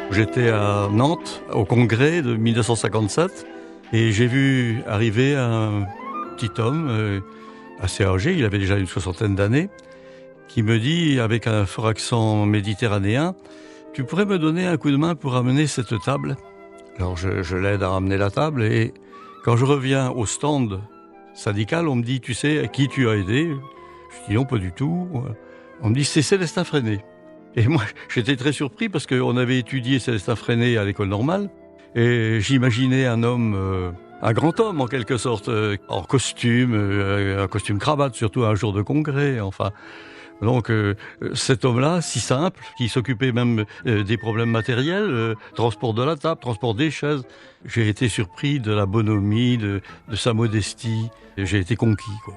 J'étais à Nantes, au congrès de 1957, et j'ai vu arriver un petit homme assez âgé, il avait déjà une soixantaine d'années, qui me dit, avec un fort accent méditerranéen, « Tu pourrais me donner un coup de main pour amener cette table ?» Alors je l'aide à ramener la table, et quand je reviens au stand syndical, on me dit « Tu sais à qui tu as aidé ?» Je dis « Non, pas du tout. » On me dit « C'est Célestin Freinet. » Et moi, j'étais très surpris parce qu'on avait étudié Célestin Freinet à l'école normale, et j'imaginais un homme, un grand homme en quelque sorte, en costume, un costume cravate, surtout un jour de congrès, enfin. Donc cet homme-là, si simple, qui s'occupait même des problèmes matériels, transport de la table, transport des chaises, j'ai été surpris de la bonhomie, de sa modestie, j'ai été conquis, quoi.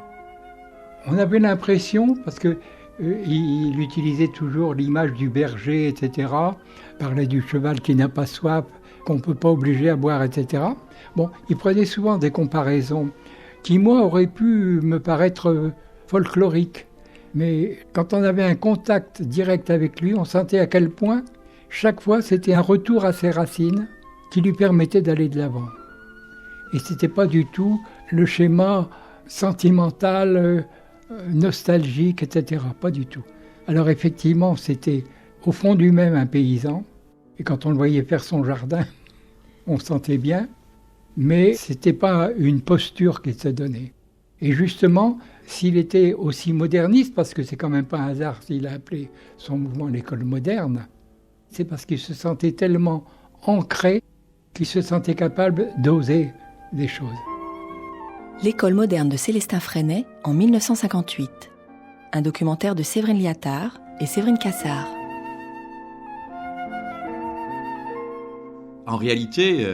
On avait l'impression, parce que il utilisait toujours l'image du berger, etc. Parlait du cheval qui n'a pas soif, qu'on ne peut pas obliger à boire, etc. Bon, il prenait souvent des comparaisons qui, moi, auraient pu me paraître folkloriques. Mais quand on avait un contact direct avec lui, on sentait à quel point, chaque fois, c'était un retour à ses racines qui lui permettait d'aller de l'avant. Et ce n'était pas du tout le schéma sentimental, nostalgique, etc. Pas du tout. Alors effectivement, c'était au fond de lui-même un paysan. Et quand on le voyait faire son jardin, on se sentait bien. Mais c'était pas une posture qu'il se donnait. Et justement, s'il était aussi moderniste, parce que c'est quand même pas un hasard s'il a appelé son mouvement l'école moderne, c'est parce qu'il se sentait tellement ancré qu'il se sentait capable d'oser des choses. L'école moderne de Célestin Freinet en 1958. Un documentaire de Séverine Liattard et Séverine Cassard. En réalité,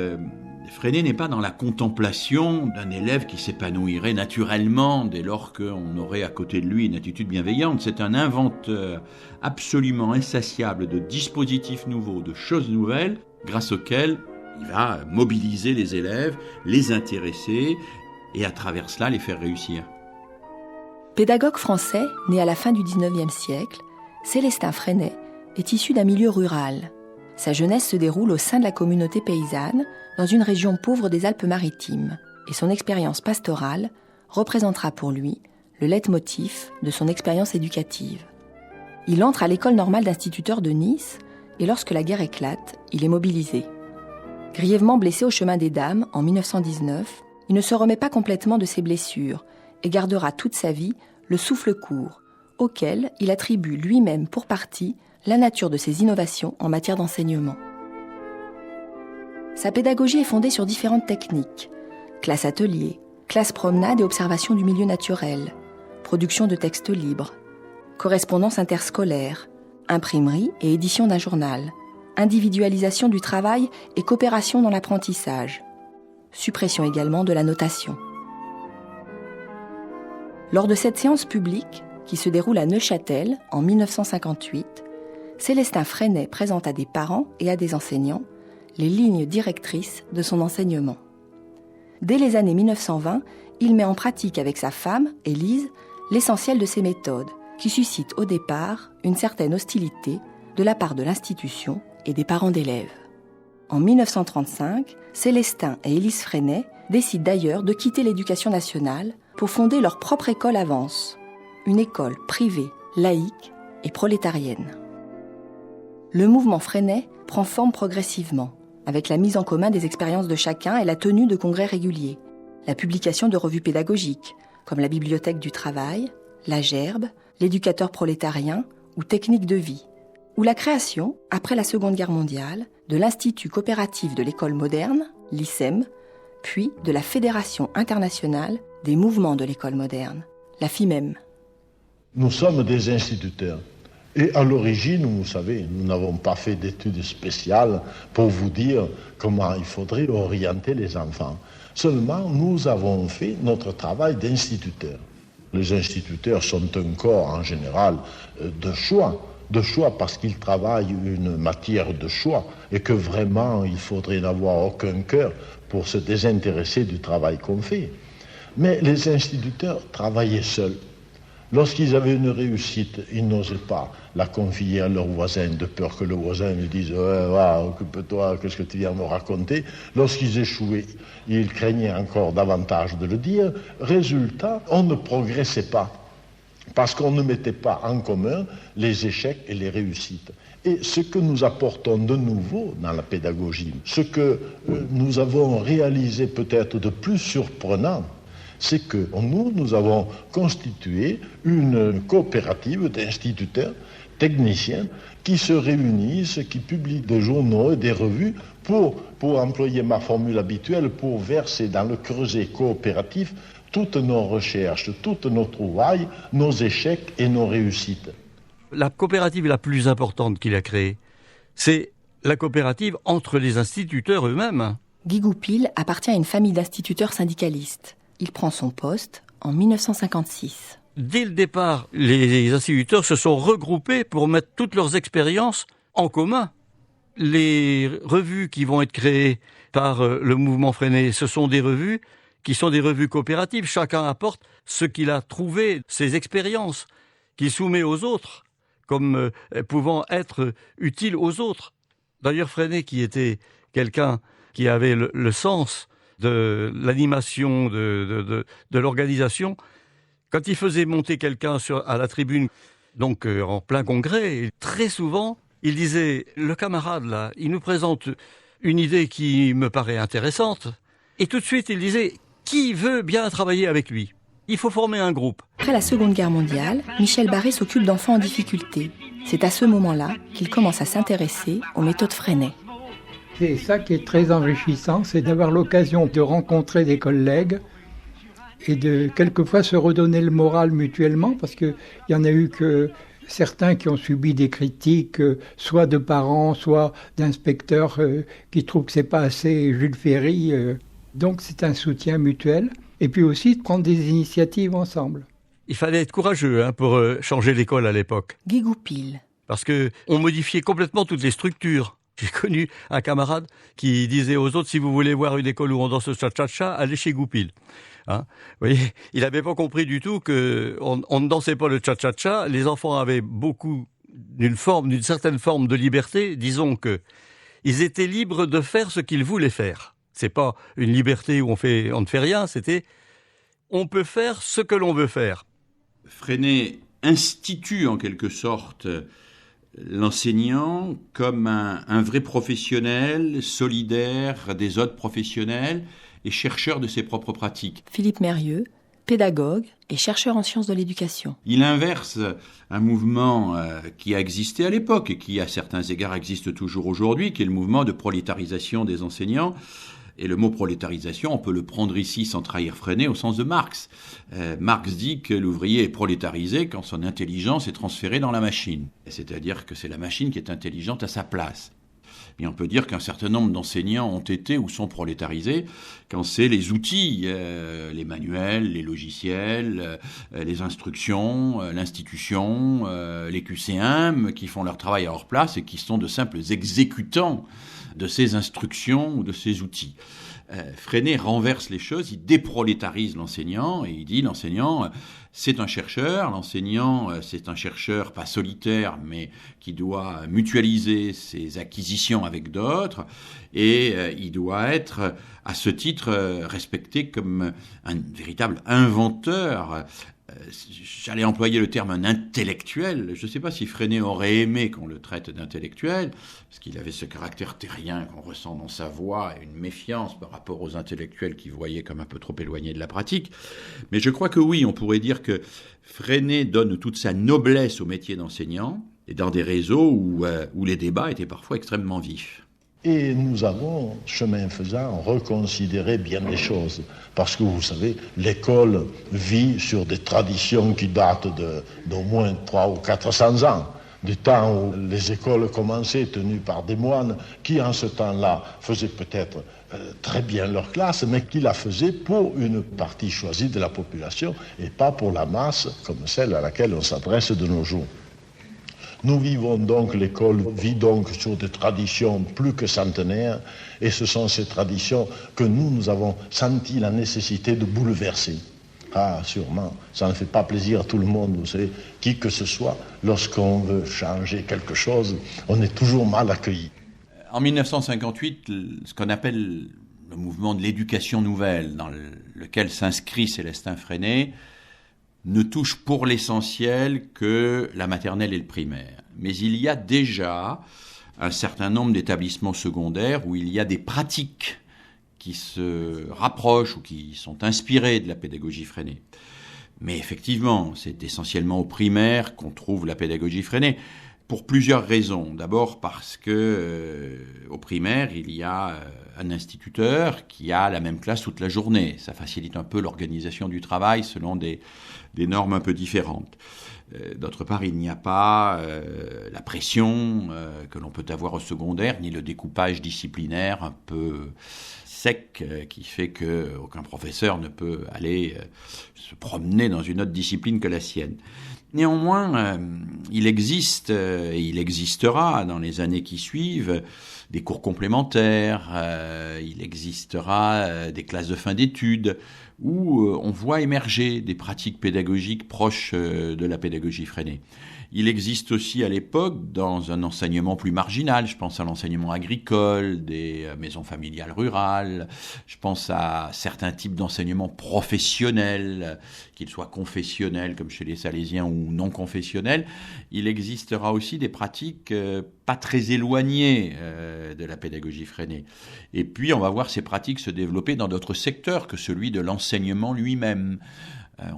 Freinet n'est pas dans la contemplation d'un élève qui s'épanouirait naturellement dès lors qu'on aurait à côté de lui une attitude bienveillante. C'est un inventeur absolument insatiable de dispositifs nouveaux, de choses nouvelles, grâce auxquelles il va mobiliser les élèves, les intéresser et à travers cela les faire réussir. Pédagogue français, né à la fin du XIXe siècle, Célestin Freinet est issu d'un milieu rural. Sa jeunesse se déroule au sein de la communauté paysanne, dans une région pauvre des Alpes-Maritimes, et son expérience pastorale représentera pour lui le leitmotiv de son expérience éducative. Il entre à l'école normale d'instituteurs de Nice, et lorsque la guerre éclate, il est mobilisé. Grièvement blessé au chemin des Dames en 1919, il ne se remet pas complètement de ses blessures et gardera toute sa vie le souffle court, auquel il attribue lui-même pour partie la nature de ses innovations en matière d'enseignement. Sa pédagogie est fondée sur différentes techniques: classe atelier, classe promenade et observation du milieu naturel, production de textes libres, correspondance interscolaire, imprimerie et édition d'un journal, individualisation du travail et coopération dans l'apprentissage, suppression également de la notation. Lors de cette séance publique, qui se déroule à Neuchâtel en 1958, Célestin Freinet présente à des parents et à des enseignants les lignes directrices de son enseignement. Dès les années 1920, il met en pratique avec sa femme, Élise, l'essentiel de ses méthodes, qui suscitent au départ une certaine hostilité de la part de l'institution et des parents d'élèves. En 1935, Célestin et Élise Freinet décident d'ailleurs de quitter l'éducation nationale pour fonder leur propre école à Vence, une école privée, laïque et prolétarienne. Le mouvement Freinet prend forme progressivement, avec la mise en commun des expériences de chacun et la tenue de congrès réguliers, la publication de revues pédagogiques, comme la Bibliothèque du Travail, la Gerbe, l'Éducateur prolétarien ou Technique de vie, ou la création, après la Seconde Guerre mondiale, de l'Institut coopératif de l'école moderne, l'ICEM, puis de la Fédération internationale des mouvements de l'école moderne, la FIMEM. Nous sommes des instituteurs. Et à l'origine, vous savez, nous n'avons pas fait d'études spéciales pour vous dire comment il faudrait orienter les enfants. Seulement, nous avons fait notre travail d'instituteurs. Les instituteurs sont un corps, en général, de choix parce qu'ils travaillent une matière de choix et que vraiment, il faudrait n'avoir aucun cœur pour se désintéresser du travail qu'on fait. Mais les instituteurs travaillaient seuls. Lorsqu'ils avaient une réussite, ils n'osaient pas la confier à leur voisin, de peur que le voisin lui dise « occupe-toi, qu'est-ce que tu viens me raconter ?» Lorsqu'ils échouaient, ils craignaient encore davantage de le dire. Résultat, on ne progressait pas, parce qu'on ne mettait pas en commun les échecs et les réussites. Et ce que nous apportons de nouveau dans la pédagogie, ce que nous avons réalisé peut-être de plus surprenant, c'est que nous avons constitué une coopérative d'instituteurs, techniciens, qui se réunissent, qui publient des journaux et des revues pour employer ma formule habituelle, pour verser dans le creuset coopératif toutes nos recherches, toutes nos trouvailles, nos échecs et nos réussites. La coopérative la plus importante qu'il a créée, c'est la coopérative entre les instituteurs eux-mêmes. Guy Goupil appartient à une famille d'instituteurs syndicalistes. Il prend son poste en 1956. Dès le départ, les instituteurs se sont regroupés pour mettre toutes leurs expériences en commun. Les revues qui vont être créées par le mouvement Freinet, ce sont des revues qui sont des revues coopératives. Chacun apporte ce qu'il a trouvé, ses expériences, qu'il soumet aux autres, comme pouvant être utile aux autres. D'ailleurs, Freinet, qui était quelqu'un qui avait le sens de l'animation, de l'organisation, quand il faisait monter quelqu'un à la tribune, donc en plein congrès, très souvent, il disait « Le camarade, là, il nous présente une idée qui me paraît intéressante. » Et tout de suite, il disait « Qui veut bien travailler avec lui ? Il faut former un groupe. » Après la Seconde Guerre mondiale, Michel Barré s'occupe d'enfants en difficulté. C'est à ce moment-là qu'il commence à s'intéresser aux méthodes Freinet. C'est ça qui est très enrichissant, c'est d'avoir l'occasion de rencontrer des collègues et de quelquefois se redonner le moral mutuellement, parce qu'il y en a eu que certains qui ont subi des critiques, soit de parents, soit d'inspecteurs qui trouvent que c'est pas assez Jules Ferry. Donc c'est un soutien mutuel. Et puis aussi de prendre des initiatives ensemble. Il fallait être courageux pour changer l'école à l'époque. Guy Goupil. Parce qu'on modifiait complètement toutes les structures. J'ai connu un camarade qui disait aux autres, si vous voulez voir une école où on danse le cha-cha-cha, allez chez Goupil. Vous voyez, il n'avait pas compris du tout qu'on ne dansait pas le cha-cha-cha. Les enfants avaient beaucoup d'une certaine forme de liberté. Disons qu'ils étaient libres de faire ce qu'ils voulaient faire. C'est pas une liberté où on ne fait rien, c'était on peut faire ce que l'on veut faire. Freinet institue en quelque sorte l'enseignant comme un vrai professionnel, solidaire des autres professionnels et chercheur de ses propres pratiques. Philippe Mérieux, pédagogue et chercheur en sciences de l'éducation. Il inverse un mouvement qui a existé à l'époque et qui, à certains égards, existe toujours aujourd'hui, qui est le mouvement de prolétarisation des enseignants. Et le mot prolétarisation, on peut le prendre ici sans trahir Freinet au sens de Marx. Marx dit que l'ouvrier est prolétarisé quand son intelligence est transférée dans la machine. C'est-à-dire que c'est la machine qui est intelligente à sa place. Mais on peut dire qu'un certain nombre d'enseignants ont été ou sont prolétarisés quand c'est les outils, les manuels, les logiciels, les instructions, l'institution, les QC1 qui font leur travail à leur place et qui sont de simples exécutants de ces instructions ou de ces outils. Freinet renverse les choses, il déprolétarise l'enseignant et il dit l'enseignant c'est un chercheur, l'enseignant c'est un chercheur pas solitaire mais qui doit mutualiser ses acquisitions avec d'autres et il doit être à ce titre respecté comme un véritable inventeur. J'allais employer le terme un intellectuel. Je ne sais pas si Freinet aurait aimé qu'on le traite d'intellectuel, parce qu'il avait ce caractère terrien qu'on ressent dans sa voix, et une méfiance par rapport aux intellectuels qu'il voyait comme un peu trop éloignés de la pratique. Mais je crois que oui, on pourrait dire que Freinet donne toute sa noblesse au métier d'enseignant, et dans des réseaux où les débats étaient parfois extrêmement vifs. Et nous avons, chemin faisant, reconsidéré bien des choses. Parce que vous savez, l'école vit sur des traditions qui datent d'au moins 300 ou 400 ans. Du temps où les écoles commençaient, tenues par des moines, qui en ce temps-là faisaient peut-être très bien leur classe, mais qui la faisaient pour une partie choisie de la population et pas pour la masse comme celle à laquelle on s'adresse de nos jours. Nous vivons donc, l'école vit donc sur des traditions plus que centenaires, et ce sont ces traditions que nous avons senti la nécessité de bouleverser. Ah, sûrement. Ça ne fait pas plaisir à tout le monde, vous savez. Qui que ce soit, lorsqu'on veut changer quelque chose, on est toujours mal accueilli. En 1958, ce qu'on appelle le mouvement de l'éducation nouvelle, dans lequel s'inscrit Célestin Freinet, ne touche pour l'essentiel que la maternelle et le primaire. Mais il y a déjà un certain nombre d'établissements secondaires où il y a des pratiques qui se rapprochent ou qui sont inspirées de la pédagogie Freinet. Mais effectivement, c'est essentiellement au primaire qu'on trouve la pédagogie Freinet, pour plusieurs raisons. D'abord parce que au primaire, il y a un instituteur qui a la même classe toute la journée. Ça facilite un peu l'organisation du travail selon des normes un peu différentes. D'autre part, il n'y a pas la pression que l'on peut avoir au secondaire, ni le découpage disciplinaire un peu sec qui fait qu'aucun professeur ne peut aller se promener dans une autre discipline que la sienne. Néanmoins, il existe et il existera dans les années qui suivent des cours complémentaires, il existera des classes de fin d'études où on voit émerger des pratiques pédagogiques proches de la pédagogie Freinet. Il existe aussi à l'époque, dans un enseignement plus marginal, je pense à l'enseignement agricole, des maisons familiales rurales, je pense à certains types d'enseignements professionnels, qu'ils soient confessionnels comme chez les Salésiens ou non confessionnels, il existera aussi des pratiques pas très éloignées de la pédagogie Freinet. Et puis on va voir ces pratiques se développer dans d'autres secteurs que celui de l'enseignement lui-même.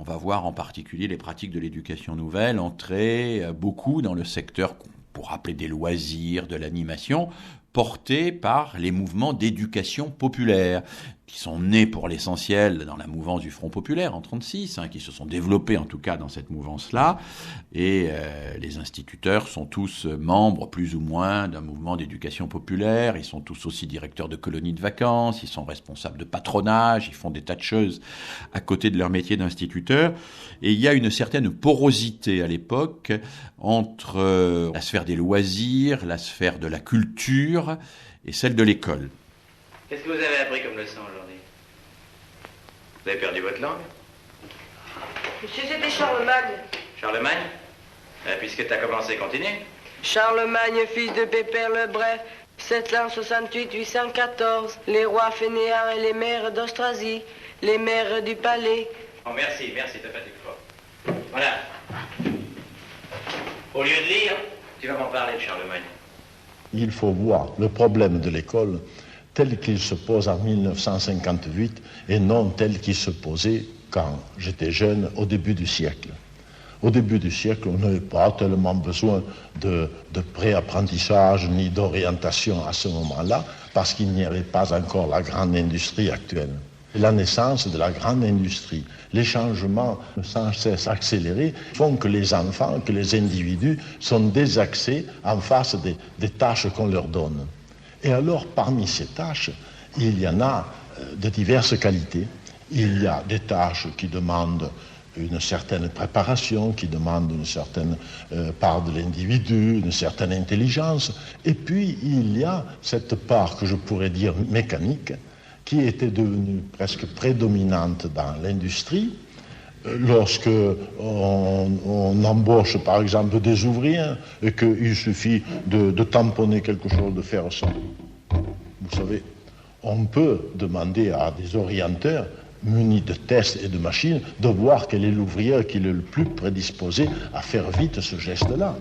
On va voir en particulier les pratiques de l'éducation nouvelle entrer beaucoup dans le secteur qu'on pourrait appeler des loisirs, de l'animation, portés par les mouvements d'éducation populaire, qui sont nés pour l'essentiel dans la mouvance du Front populaire en 1936, qui se sont développés en tout cas dans cette mouvance-là, et les instituteurs sont tous membres plus ou moins d'un mouvement d'éducation populaire, ils sont tous aussi directeurs de colonies de vacances, ils sont responsables de patronage, ils font des tas de choses à côté de leur métier d'instituteur, et il y a une certaine porosité à l'époque entre la sphère des loisirs, la sphère de la culture et celle de l'école. Qu'est-ce que vous avez appris comme leçon aujourd'hui? Vous avez perdu votre langue? Monsieur, c'était Charlemagne. Charlemagne? Puisque tu as commencé, continue. Charlemagne, fils de Pépère le Bref, 768-814, les rois fainéants et les mères d'Austrasie, les mères du palais. Oh, merci, t'as fait du fort. Voilà. Au lieu de lire, tu vas m'en parler de Charlemagne. Il faut voir le problème de l'école tel qu'il se pose en 1958 et non tel qu'il se posait quand j'étais jeune au début du siècle. Au début du siècle, on n'avait pas tellement besoin de pré-apprentissage ni d'orientation à ce moment-là parce qu'il n'y avait pas encore la grande industrie actuelle. La naissance de la grande industrie, les changements sans cesse accélérés font que les enfants, que les individus sont désaxés en face des tâches qu'on leur donne. Et alors, parmi ces tâches, il y en a de diverses qualités. Il y a des tâches qui demandent une certaine préparation, qui demandent une certaine part de l'individu, une certaine intelligence. Et puis, il y a cette part que je pourrais dire mécanique, qui était devenue presque prédominante dans l'industrie. Lorsque on embauche par exemple des ouvriers et qu'il suffit de tamponner quelque chose, de faire ça, vous savez, on peut demander à des orienteurs munis de tests et de machines de voir quel est l'ouvrier qui est le plus prédisposé à faire vite ce geste-là.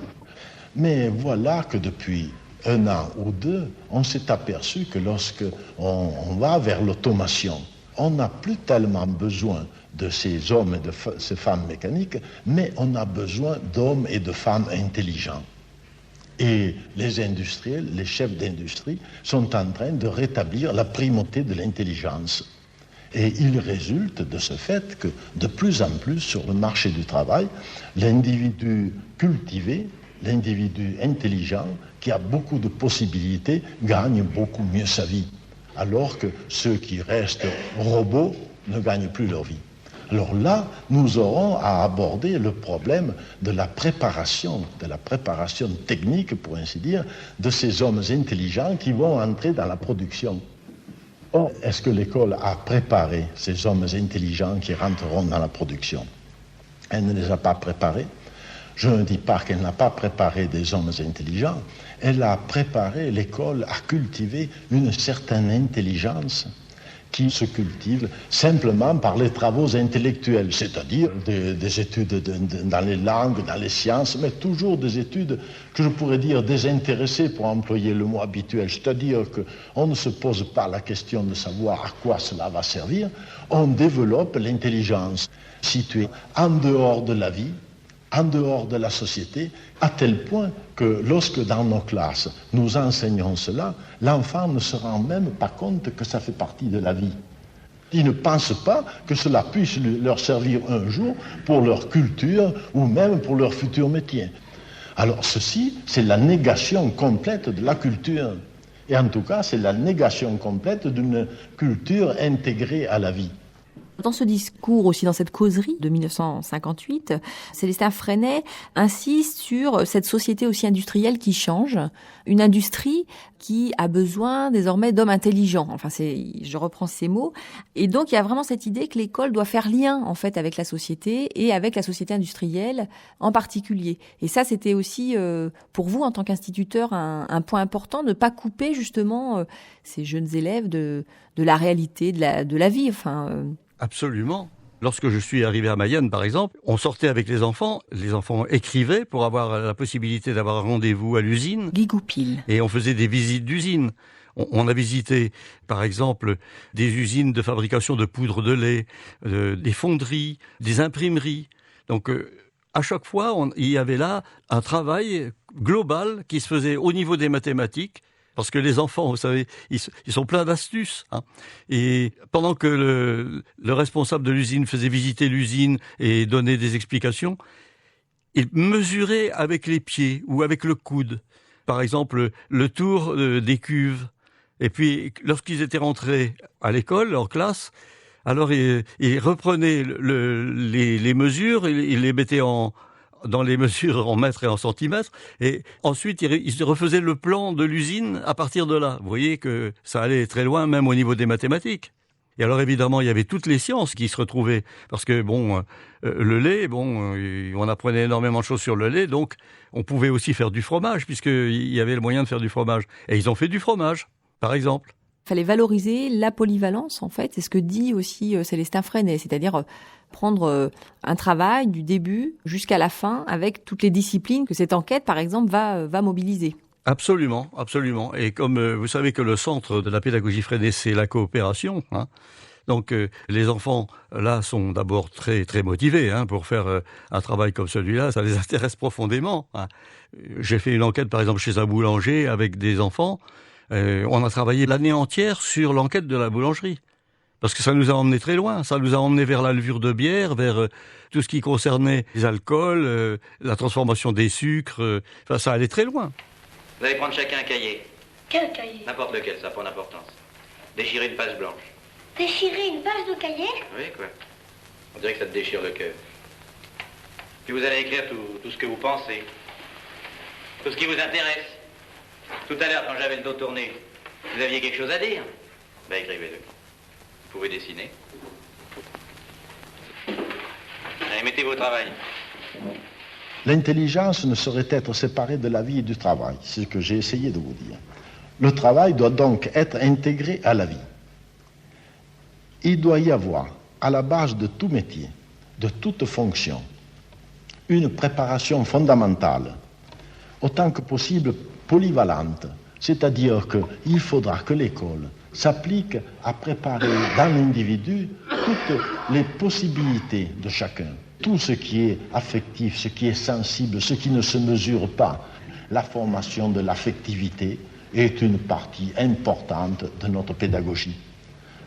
Mais voilà que depuis 1 an ou 2, on s'est aperçu que lorsque on va vers l'automation, on n'a plus tellement besoin de ces hommes et de ces femmes mécaniques, mais on a besoin d'hommes et de femmes intelligents. Et les industriels, les chefs d'industrie, sont en train de rétablir la primauté de l'intelligence. Et il résulte de ce fait que de plus en plus sur le marché du travail, l'individu cultivé, l'individu intelligent, qui a beaucoup de possibilités, gagne beaucoup mieux sa vie. Alors que ceux qui restent robots ne gagnent plus leur vie. Alors là, nous aurons à aborder le problème de la préparation technique, pour ainsi dire, de ces hommes intelligents qui vont entrer dans la production. Or, est-ce que l'école a préparé ces hommes intelligents qui rentreront dans la production? Elle ne les a pas préparés. Je ne dis pas qu'elle n'a pas préparé des hommes intelligents, elle a préparé l'école à cultiver une certaine intelligence qui se cultive simplement par les travaux intellectuels, c'est-à-dire des études dans les langues, dans les sciences, mais toujours des études que je pourrais dire désintéressées, pour employer le mot habituel, c'est-à-dire qu'on ne se pose pas la question de savoir à quoi cela va servir, on développe l'intelligence située en dehors de la vie, en dehors de la société, à tel point que lorsque dans nos classes nous enseignons cela, l'enfant ne se rend même pas compte que ça fait partie de la vie. Ils ne pensent pas que cela puisse leur servir un jour pour leur culture ou même pour leur futur métier. Alors ceci, c'est la négation complète de la culture. Et en tout cas, c'est la négation complète d'une culture intégrée à la vie. Dans ce discours, aussi dans cette causerie de 1958, Célestin Freinet insiste sur cette société aussi industrielle qui change, une industrie qui a besoin désormais d'hommes intelligents. Enfin, je reprends ces mots. Et donc, il y a vraiment cette idée que l'école doit faire lien, en fait, avec la société et avec la société industrielle en particulier. Et ça, c'était aussi, pour vous, en tant qu'instituteur, un point important, de ne pas couper, justement, ces jeunes élèves de la réalité, de la vie, enfin... Absolument. Lorsque je suis arrivé à Mayenne, par exemple, on sortait avec les enfants écrivaient pour avoir la possibilité d'avoir un rendez-vous à l'usine. Guy Goupil. Et on faisait des visites d'usines. On a visité, par exemple, des usines de fabrication de poudre de lait, des fonderies, des imprimeries. Donc, à chaque fois, il y avait là un travail global qui se faisait au niveau des mathématiques. Parce que les enfants, vous savez, ils sont pleins d'astuces. Hein. Et pendant que le responsable de l'usine faisait visiter l'usine et donnait des explications, il mesurait avec les pieds ou avec le coude, par exemple, le tour des cuves. Et puis, lorsqu'ils étaient rentrés à l'école, en classe, alors il reprenait les mesures, il les mettait dans les mesures en mètres et en centimètres, et ensuite il refaisait le plan de l'usine à partir de là. Vous voyez que ça allait très loin, même au niveau des mathématiques. Et alors évidemment, il y avait toutes les sciences qui se retrouvaient, parce que le lait, on apprenait énormément de choses sur le lait, donc on pouvait aussi faire du fromage, puisqu'il y avait le moyen de faire du fromage. Et ils ont fait du fromage, par exemple. Il fallait valoriser la polyvalence, en fait, c'est ce que dit aussi Célestin Freinet, c'est-à-dire prendre un travail du début jusqu'à la fin avec toutes les disciplines que cette enquête, par exemple, va mobiliser. Absolument, absolument. Et comme vous savez que le centre de la pédagogie Freinet, c'est la coopération, hein. Donc les enfants, là, sont d'abord très très motivés pour faire un travail comme celui-là, ça les intéresse profondément. Hein. J'ai fait une enquête, par exemple, chez un boulanger avec des enfants. On a travaillé l'année entière sur l'enquête de la boulangerie. Parce que ça nous a emmené très loin. Ça nous a emmené vers la levure de bière, vers tout ce qui concernait les alcools, la transformation des sucres. Enfin, ça allait très loin. Vous allez prendre chacun un cahier. Quel cahier? N'importe lequel, ça n'a pas d'importance. Déchirer une page blanche. Déchirer une page de cahier? Oui, quoi. On dirait que ça te déchire le cœur. Puis vous allez écrire tout ce que vous pensez. Tout ce qui vous intéresse. Tout à l'heure, quand j'avais le dos tourné, vous aviez quelque chose à dire? Ben, écrivez-le. Vous pouvez dessiner. Allez, mettez-vous au travail. L'intelligence ne saurait être séparée de la vie et du travail, c'est ce que j'ai essayé de vous dire. Le travail doit donc être intégré à la vie. Il doit y avoir, à la base de tout métier, de toute fonction, une préparation fondamentale, autant que possible polyvalente, c'est-à-dire qu'il faudra que l'école s'applique à préparer dans l'individu toutes les possibilités de chacun. Tout ce qui est affectif, ce qui est sensible, ce qui ne se mesure pas. La formation de l'affectivité est une partie importante de notre pédagogie.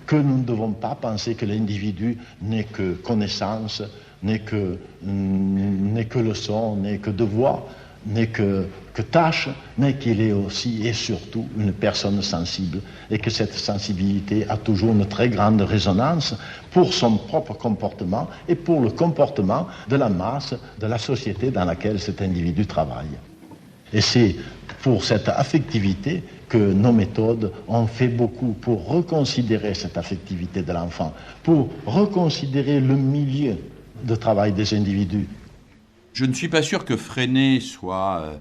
Que nous ne devons pas penser que l'individu n'est que connaissance, n'est que leçon, n'est que devoir, n'est que tâche, mais qu'il est aussi et surtout une personne sensible et que cette sensibilité a toujours une très grande résonance pour son propre comportement et pour le comportement de la masse de la société dans laquelle cet individu travaille. Et c'est pour cette affectivité que nos méthodes ont fait beaucoup pour reconsidérer cette affectivité de l'enfant, pour reconsidérer le milieu de travail des individus. Je ne suis pas sûr que Freinet soit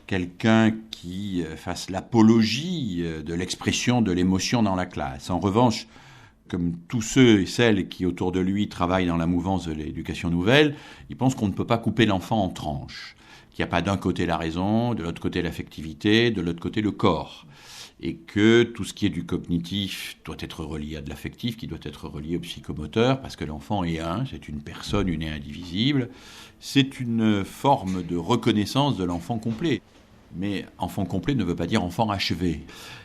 quelqu'un qui fasse l'apologie de l'expression de l'émotion dans la classe. En revanche, comme tous ceux et celles qui autour de lui travaillent dans la mouvance de l'éducation nouvelle, il pense qu'on ne peut pas couper l'enfant en tranches, qu'il n'y a pas d'un côté la raison, de l'autre côté l'affectivité, de l'autre côté le corps, et que tout ce qui est du cognitif doit être relié à de l'affectif, qui doit être relié au psychomoteur, parce que l'enfant est un, c'est une personne, une et indivisible, c'est une forme de reconnaissance de l'enfant complet. Mais enfant complet ne veut pas dire enfant achevé.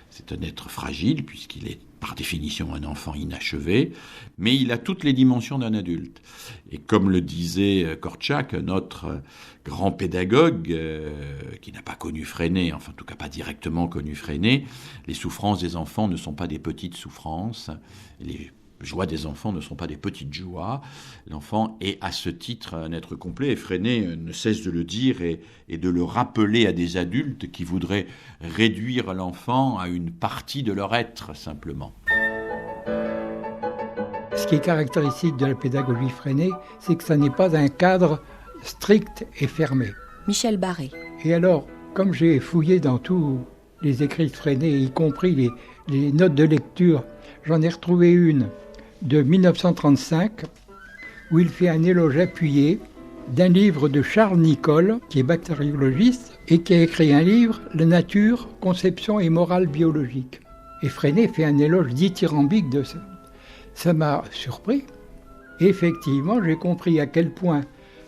C'est un être fragile, puisqu'il est par définition un enfant inachevé, mais il a toutes les dimensions d'un adulte. Et comme le disait Korczak, notre grand pédagogue, qui n'a pas connu Freinet, enfin en tout cas pas directement connu Freinet, les souffrances des enfants ne sont pas des petites souffrances, les joies des enfants ne sont pas des petites joies. L'enfant est à ce titre un être complet, et Freinet ne cesse de le dire et de le rappeler à des adultes qui voudraient réduire l'enfant à une partie de leur être, simplement. Ce qui est caractéristique de la pédagogie Freinet, c'est que ça n'est pas un cadre strict et fermé. Michel Barré. Et alors, comme j'ai fouillé dans tous les écrits de Freinet, y compris les notes de lecture, j'en ai retrouvé une de 1935, où il fait un éloge appuyé d'un livre de Charles Nicolle, qui est bactériologiste, et qui a écrit un livre, La nature, conception et morale biologique. Et Freinet fait un éloge dithyrambique de ça. Ça m'a surpris. Et effectivement, j'ai compris à quel point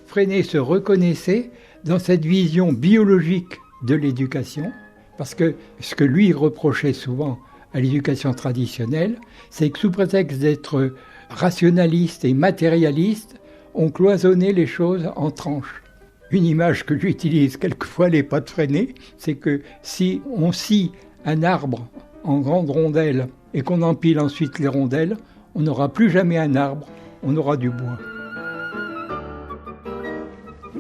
Freinet se reconnaissait dans cette vision biologique de l'éducation, parce que ce que lui reprochait souvent à l'éducation traditionnelle, c'est que sous prétexte d'être rationaliste et matérialiste, on cloisonnait les choses en tranches. Une image que j'utilise quelquefois, les pas de Freinet, c'est que si on scie un arbre en grandes rondelles et qu'on empile ensuite les rondelles, on n'aura plus jamais un arbre, on aura du bois.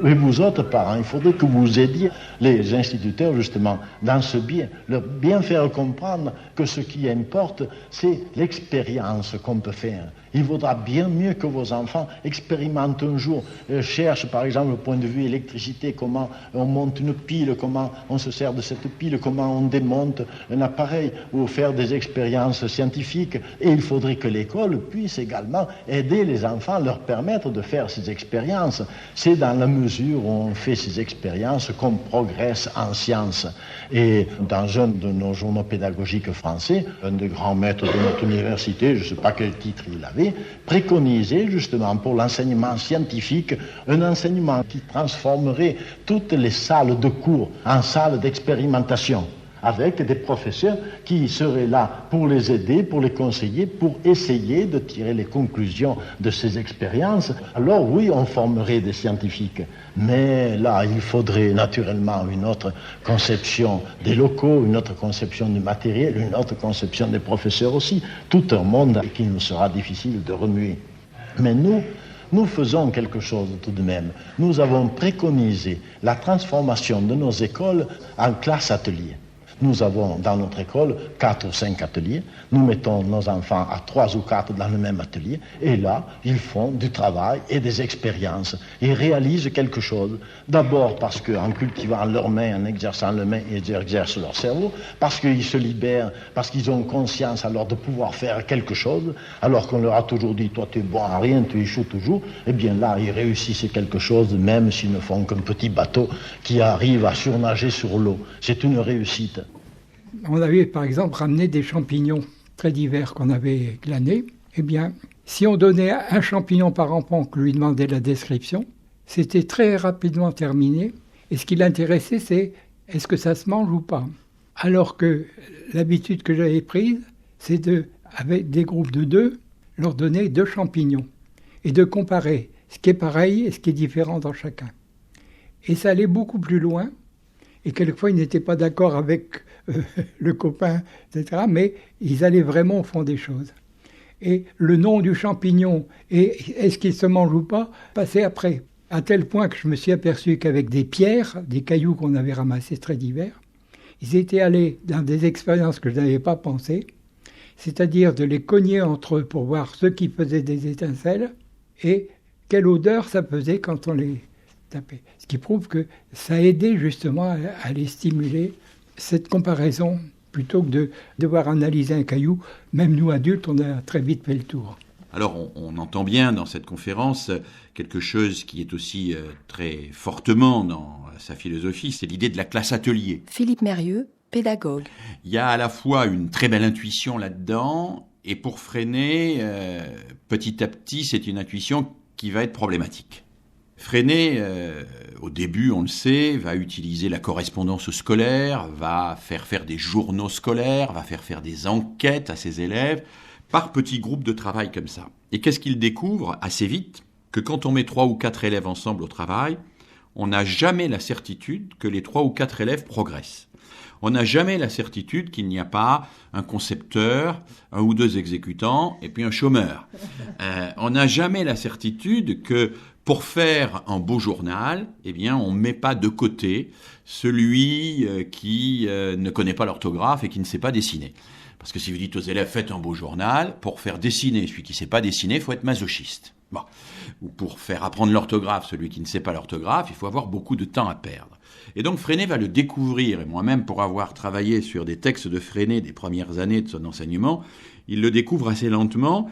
Et vous autres parents, il faudrait que vous aidiez les instituteurs justement dans ce bien, leur bien faire comprendre que ce qui importe, c'est l'expérience qu'on peut faire. Il vaudra bien mieux que vos enfants expérimentent un jour, cherchent par exemple le point de vue électricité, comment on monte une pile, comment on se sert de cette pile, comment on démonte un appareil, ou faire des expériences scientifiques. Et il faudrait que l'école puisse également aider les enfants, leur permettre de faire ces expériences. C'est dans la mesure où on fait ces expériences qu'on progresse en sciences. Et dans un de nos journaux pédagogiques français, un des grands maîtres de notre université, je ne sais pas quel titre il avait, préconisait justement pour l'enseignement scientifique un enseignement qui transformerait toutes les salles de cours en salles d'expérimentation, avec des professeurs qui seraient là pour les aider, pour les conseiller, pour essayer de tirer les conclusions de ces expériences. Alors oui, on formerait des scientifiques, mais là, il faudrait naturellement une autre conception des locaux, une autre conception du matériel, une autre conception des professeurs aussi. Tout un monde qu'il nous sera difficile de remuer. Mais nous faisons quelque chose tout de même. Nous avons préconisé la transformation de nos écoles en classes-ateliers. Nous avons dans notre école 4 ou 5 ateliers. Nous mettons nos enfants à 3 ou 4 dans le même atelier. Et là, ils font du travail et des expériences. Ils réalisent quelque chose. D'abord parce qu'en cultivant leurs mains, en exerçant leurs mains, ils exercent leur cerveau. Parce qu'ils se libèrent, parce qu'ils ont conscience alors de pouvoir faire quelque chose. Alors qu'on leur a toujours dit, toi tu es bon à rien, tu échoues toujours. Eh bien là, ils réussissent quelque chose, même s'ils ne font qu'un petit bateau qui arrive à surnager sur l'eau. C'est une réussite. On avait par exemple ramené des champignons très divers qu'on avait glanés. Eh bien, si on donnait un champignon par enfant, qu'on lui demandait la description, c'était très rapidement terminé. Et ce qui l'intéressait, c'est est-ce que ça se mange ou pas. Alors que l'habitude que j'avais prise, c'est avec des groupes de 2, leur donner 2 champignons et de comparer ce qui est pareil et ce qui est différent dans chacun. Et ça allait beaucoup plus loin. Et quelquefois, ils n'étaient pas d'accord avec le copain, etc. Mais ils allaient vraiment au fond des choses. Et le nom du champignon et est-ce qu'il se mange ou pas passait après. À tel point que je me suis aperçu qu'avec des pierres, des cailloux qu'on avait ramassés très divers, ils étaient allés dans des expériences que je n'avais pas pensées, c'est-à-dire de les cogner entre eux pour voir ce qui faisait des étincelles et quelle odeur ça faisait quand on les tapait. Ce qui prouve que ça aidait justement à les stimuler, cette comparaison, plutôt que de devoir analyser un caillou. Même nous adultes, on a très vite fait le tour. Alors on entend bien dans cette conférence quelque chose qui est aussi très fortement dans sa philosophie, c'est l'idée de la classe atelier. Philippe Mérieux, pédagogue. Il y a à la fois une très belle intuition là-dedans, et pour Freinet, petit à petit, c'est une intuition qui va être problématique. Freinet, au début, on le sait, va utiliser la correspondance scolaire, va faire des journaux scolaires, va faire des enquêtes à ses élèves, par petits groupes de travail comme ça. Et qu'est-ce qu'il découvre assez vite? Que quand on met 3 ou 4 élèves ensemble au travail, on n'a jamais la certitude que les 3 ou 4 élèves progressent. On n'a jamais la certitude qu'il n'y a pas un concepteur, 1 ou 2 exécutants, et puis un chômeur. On n'a jamais la certitude que pour faire un beau journal, eh bien, on ne met pas de côté celui qui ne connaît pas l'orthographe et qui ne sait pas dessiner. Parce que si vous dites aux élèves, faites un beau journal, pour faire dessiner celui qui ne sait pas dessiner, il faut être masochiste. Bon. Ou pour faire apprendre l'orthographe, celui qui ne sait pas l'orthographe, il faut avoir beaucoup de temps à perdre. Et donc Freinet va le découvrir, et moi-même, pour avoir travaillé sur des textes de Freinet des premières années de son enseignement, il le découvre assez lentement.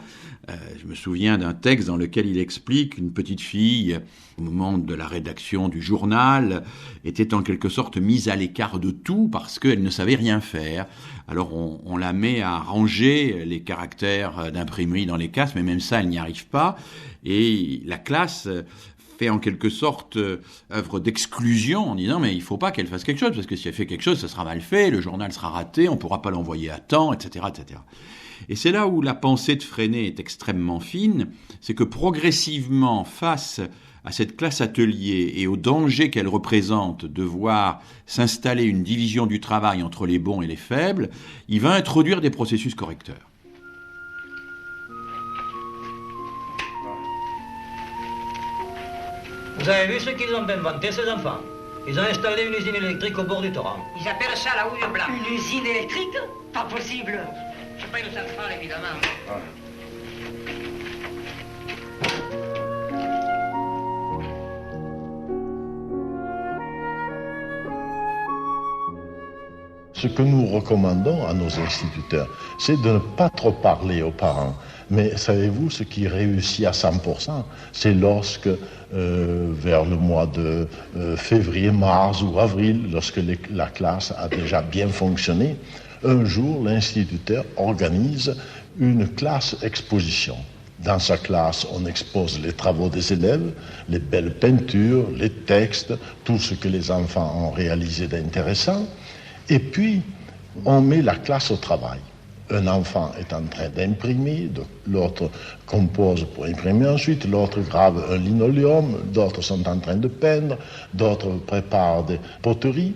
Je me souviens d'un texte dans lequel il explique qu'une petite fille, au moment de la rédaction du journal, était en quelque sorte mise à l'écart de tout parce qu'elle ne savait rien faire. Alors on la met à ranger les caractères d'imprimerie dans les cases, mais même ça, elle n'y arrive pas. Et la classe fait en quelque sorte œuvre d'exclusion en disant mais il ne faut pas qu'elle fasse quelque chose parce que si elle fait quelque chose, ça sera mal fait, le journal sera raté, on ne pourra pas l'envoyer à temps, etc., etc. Et c'est là où la pensée de Freinet est extrêmement fine, c'est que progressivement, face à cette classe atelier et au danger qu'elle représente de voir s'installer une division du travail entre les bons et les faibles, il va introduire des processus correcteurs. Vous avez vu ce qu'ils ont inventé, ces enfants? Ils ont installé une usine électrique au bord du torrent. Ils appellent ça la houille blanche. Une usine électrique? Pas possible. C'est pas une centrale, évidemment. Ouais. Ce que nous recommandons à nos instituteurs, c'est de ne pas trop parler aux parents. Mais savez-vous, ce qui réussit à 100%, c'est lorsque, vers le mois de février, mars ou avril, lorsque la classe a déjà bien fonctionné, un jour, l'instituteur organise une classe exposition. Dans sa classe, on expose les travaux des élèves, les belles peintures, les textes, tout ce que les enfants ont réalisé d'intéressant. Et puis, on met la classe au travail. Un enfant est en train d'imprimer, l'autre compose pour imprimer ensuite, l'autre grave un linoléum, d'autres sont en train de peindre, d'autres préparent des poteries.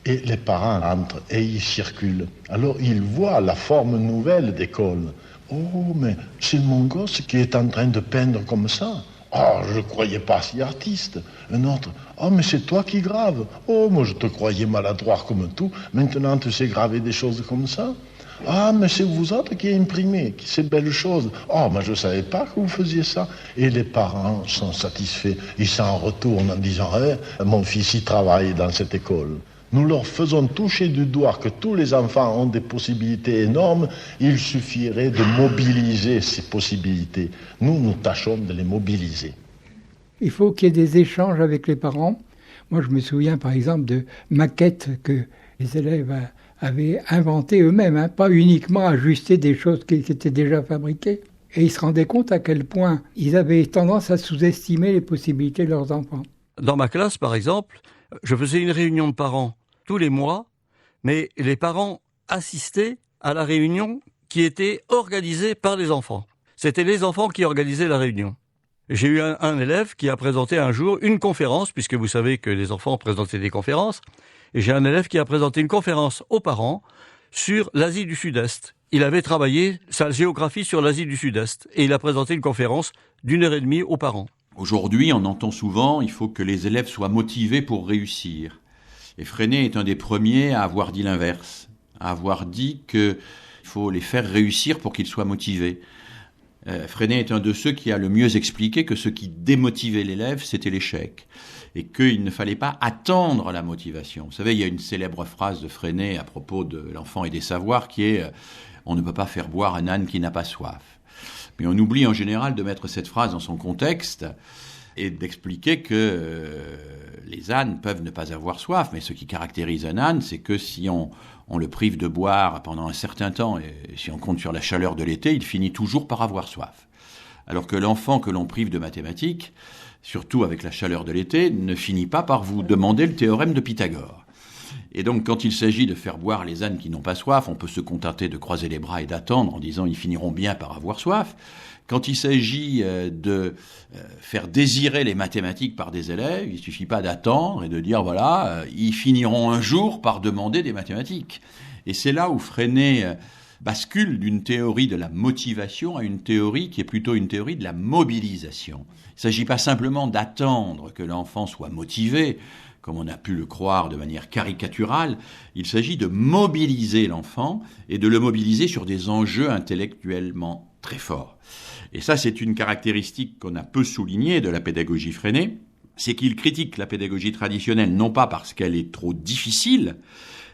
Et les parents entrent et ils circulent. Alors ils voient la forme nouvelle d'école. Oh, mais c'est mon gosse qui est en train de peindre comme ça. Oh, je ne croyais pas si artiste. Un autre, oh, mais c'est toi qui graves. Oh, moi je te croyais maladroit comme tout. Maintenant tu sais graver des choses comme ça. Ah, mais c'est vous autres qui imprimez, qui ces belles choses. Oh, mais je ne savais pas que vous faisiez ça. Et les parents sont satisfaits. Ils s'en retournent en disant, mon fils y travaille dans cette école. Nous leur faisons toucher du doigt que tous les enfants ont des possibilités énormes. Il suffirait de mobiliser ces possibilités. Nous tâchons de les mobiliser. Il faut qu'il y ait des échanges avec les parents. Moi, je me souviens par exemple de maquettes que les élèves avaient inventées eux-mêmes, pas uniquement ajuster des choses qui étaient déjà fabriquées. Et ils se rendaient compte à quel point ils avaient tendance à sous-estimer les possibilités de leurs enfants. Dans ma classe, par exemple, je faisais une réunion de parents tous les mois, mais les parents assistaient à la réunion qui était organisée par les enfants. C'était les enfants qui organisaient la réunion. J'ai eu un élève qui a présenté un jour une conférence, puisque vous savez que les enfants présentaient des conférences, et j'ai un élève qui a présenté une conférence aux parents sur l'Asie du Sud-Est. Il avait travaillé sa géographie sur l'Asie du Sud-Est, et il a présenté une conférence d'1h30 aux parents. Aujourd'hui, on entend souvent, il faut que les élèves soient motivés pour réussir. Et Freinet est un des premiers à avoir dit l'inverse, à avoir dit qu'il faut les faire réussir pour qu'ils soient motivés. Freinet est un de ceux qui a le mieux expliqué que ce qui démotivait l'élève, c'était l'échec. Et qu'il ne fallait pas attendre la motivation. Vous savez, il y a une célèbre phrase de Freinet à propos de l'enfant et des savoirs qui est « On ne peut pas faire boire un âne qui n'a pas soif ». Mais on oublie en général de mettre cette phrase dans son contexte et d'expliquer que les ânes peuvent ne pas avoir soif, mais ce qui caractérise un âne, c'est que si on le prive de boire pendant un certain temps, et si on compte sur la chaleur de l'été, il finit toujours par avoir soif. Alors que l'enfant que l'on prive de mathématiques, surtout avec la chaleur de l'été, ne finit pas par vous demander le théorème de Pythagore. Et donc, quand il s'agit de faire boire les ânes qui n'ont pas soif, on peut se contenter de croiser les bras et d'attendre en disant « ils finiront bien par avoir soif ». Quand il s'agit de faire désirer les mathématiques par des élèves, il ne suffit pas d'attendre et de dire « voilà, ils finiront un jour par demander des mathématiques ». Et c'est là où Freinet bascule d'une théorie de la motivation à une théorie qui est plutôt une théorie de la mobilisation. Il ne s'agit pas simplement d'attendre que l'enfant soit motivé, comme on a pu le croire de manière caricaturale, il s'agit de mobiliser l'enfant et de le mobiliser sur des enjeux intellectuellement très forts. Et ça, c'est une caractéristique qu'on a peu soulignée de la pédagogie Freinet, c'est qu'il critique la pédagogie traditionnelle non pas parce qu'elle est trop difficile,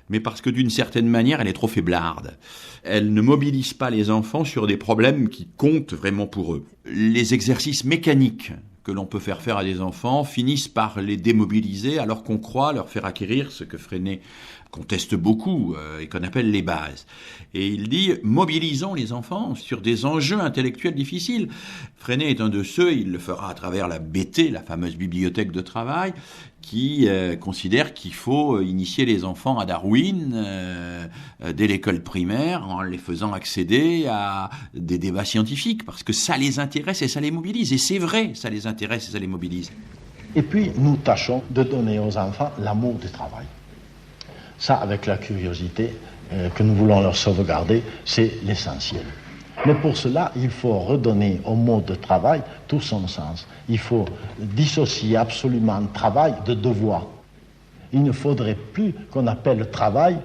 mais parce que d'une certaine manière, elle est trop faiblarde. Elle ne mobilise pas les enfants sur des problèmes qui comptent vraiment pour eux. Les exercices mécaniques que l'on peut faire à des enfants finissent par les démobiliser alors qu'on croit leur faire acquérir ce que Freinet conteste beaucoup et qu'on appelle les bases. Et il dit « mobilisons les enfants sur des enjeux intellectuels difficiles ». Freinet est un de ceux, il le fera à travers la BT, la fameuse bibliothèque de travail, qui considère qu'il faut initier les enfants à Darwin dès l'école primaire en les faisant accéder à des débats scientifiques parce que ça les intéresse et ça les mobilise. Et c'est vrai, ça les intéresse et ça les mobilise. Et puis, nous tâchons de donner aux enfants l'amour du travail. Ça, avec la curiosité que nous voulons leur sauvegarder, c'est l'essentiel. Mais pour cela, il faut redonner au mot de travail tout son sens. Il faut dissocier absolument travail de devoir. Il ne faudrait plus qu'on appelle le travail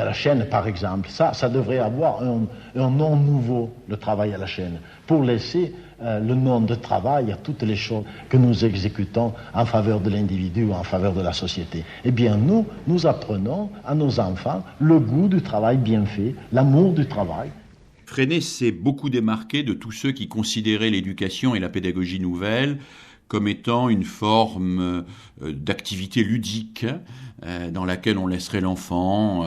à la chaîne, par exemple. Ça devrait avoir un nom nouveau, le travail à la chaîne, pour laisser le nom de travail à toutes les choses que nous exécutons en faveur de l'individu ou en faveur de la société. Eh bien, nous apprenons à nos enfants le goût du travail bien fait, l'amour du travail. Freinet s'est beaucoup démarqué de tous ceux qui considéraient l'éducation et la pédagogie nouvelle comme étant une forme d'activité ludique dans laquelle on laisserait l'enfant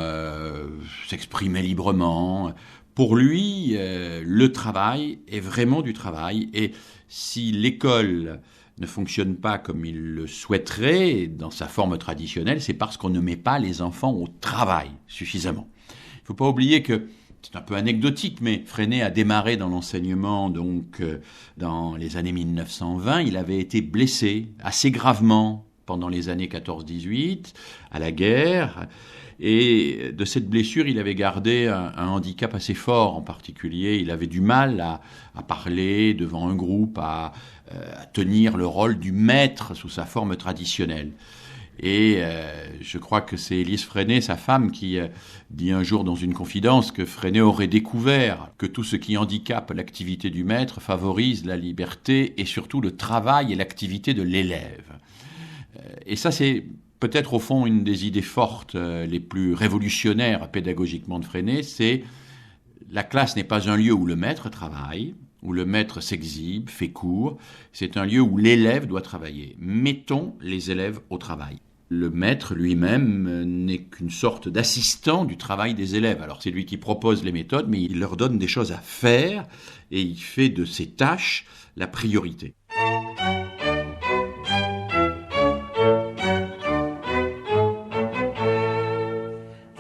s'exprimer librement. Pour lui, le travail est vraiment du travail et si l'école ne fonctionne pas comme il le souhaiterait dans sa forme traditionnelle, c'est parce qu'on ne met pas les enfants au travail suffisamment. Il ne faut pas oublier que c'est un peu anecdotique, mais Freinet a démarré dans l'enseignement donc dans les années 1920. Il avait été blessé assez gravement pendant les années 14-18 à la guerre. Et de cette blessure, il avait gardé un handicap assez fort en particulier. Il avait du mal à parler devant un groupe, à tenir le rôle du maître sous sa forme traditionnelle. Et je crois que c'est Élise Freinet, sa femme, qui dit un jour dans une confidence que Freinet aurait découvert que tout ce qui handicape l'activité du maître favorise la liberté et surtout le travail et l'activité de l'élève. Et ça, c'est peut-être au fond une des idées fortes, les plus révolutionnaires pédagogiquement de Freinet, c'est la classe n'est pas un lieu où le maître travaille, où le maître s'exhibe, fait cours, c'est un lieu où l'élève doit travailler. Mettons les élèves au travail. Le maître lui-même n'est qu'une sorte d'assistant du travail des élèves. Alors c'est lui qui propose les méthodes, mais il leur donne des choses à faire et il fait de ces tâches la priorité.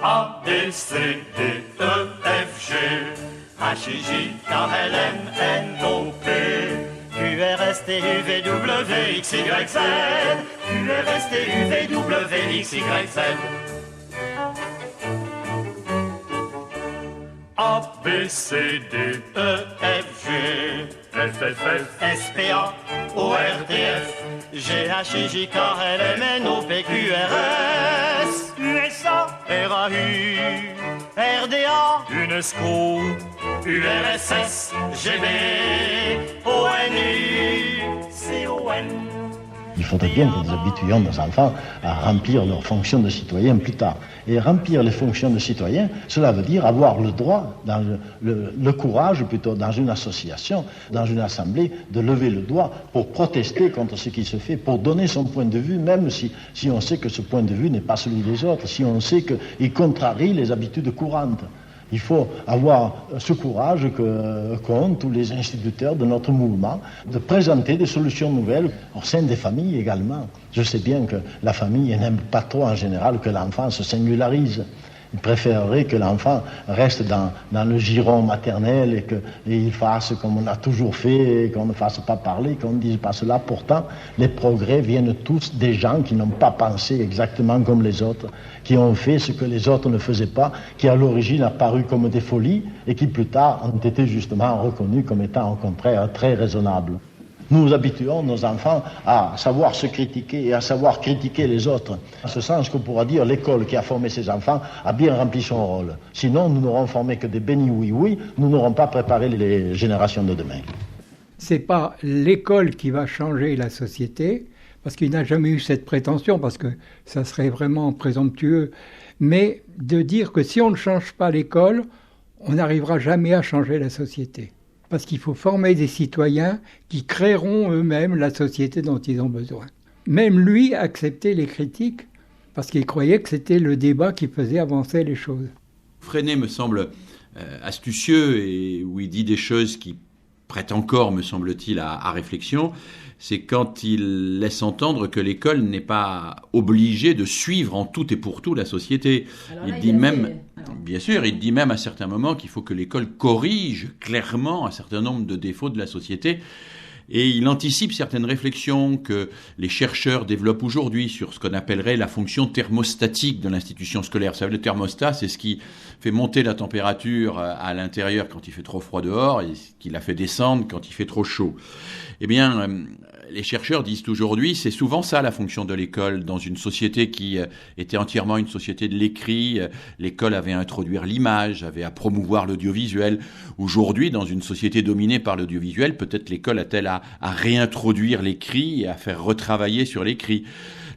A, B, C, D, E, F, G, H, I, J, K, L, M, N, O, P, Q, R, S, T, U, V, W, X, Y, Z, Q, R, S, T, U, V, W, X, Y, Z. A, B, C, D, E, F, G, F, F, F, S, P, A, O, R, D, F, G, H, I, J, K, L, M, N, O, P, Q, R, S. RAU, RDA, UNESCO, URSS, GB, ONU, CON. Il faudrait bien que nous habituions nos enfants à remplir leurs fonctions de citoyens plus tard. Et remplir les fonctions de citoyens, cela veut dire avoir le droit, dans le courage plutôt, dans une association, dans une assemblée, de lever le doigt pour protester contre ce qui se fait, pour donner son point de vue, même si on sait que ce point de vue n'est pas celui des autres, si on sait qu'il contrarie les habitudes courantes. Il faut avoir ce courage qu'ont tous les instituteurs de notre mouvement, de présenter des solutions nouvelles au sein des familles également. Je sais bien que la famille n'aime pas trop en général que l'enfant se singularise. Il préférerait que l'enfant reste dans le giron maternel et qu'il fasse comme on a toujours fait, et qu'on ne fasse pas parler, qu'on ne dise pas cela. Pourtant, les progrès viennent tous des gens qui n'ont pas pensé exactement comme les autres, qui ont fait ce que les autres ne faisaient pas, qui à l'origine apparus comme des folies et qui plus tard ont été justement reconnus comme étant au contraire très raisonnables. Nous habituons nos enfants à savoir se critiquer et à savoir critiquer les autres. En ce sens qu'on pourra dire l'école qui a formé ses enfants a bien rempli son rôle. Sinon, nous n'aurons formé que des bénis oui-oui, nous n'aurons pas préparé les générations de demain. C'est pas l'école qui va changer la société, parce qu'il n'a jamais eu cette prétention, parce que ça serait vraiment présomptueux, mais de dire que si on ne change pas l'école, on n'arrivera jamais à changer la société. Parce qu'il faut former des citoyens qui créeront eux-mêmes la société dont ils ont besoin. Même lui acceptait les critiques, parce qu'il croyait que c'était le débat qui faisait avancer les choses. Freinet me semble astucieux, et où il dit des choses qui prêtent encore, me semble-t-il, à réflexion. C'est quand il laisse entendre que l'école n'est pas obligée de suivre en tout et pour tout la société. Il dit même, bien sûr, il dit même à certains moments qu'il faut que l'école corrige clairement un certain nombre de défauts de la société. Et il anticipe certaines réflexions que les chercheurs développent aujourd'hui sur ce qu'on appellerait la fonction thermostatique de l'institution scolaire. Vous savez, le thermostat, c'est ce qui fait monter la température à l'intérieur quand il fait trop froid dehors et ce qui la fait descendre quand il fait trop chaud. Eh bien, les chercheurs disent aujourd'hui, c'est souvent ça la fonction de l'école. Dans une société qui était entièrement une société de l'écrit, l'école avait à introduire l'image, avait à promouvoir l'audiovisuel. Aujourd'hui, dans une société dominée par l'audiovisuel, peut-être l'école a-t-elle à réintroduire l'écrit et à faire retravailler sur l'écrit.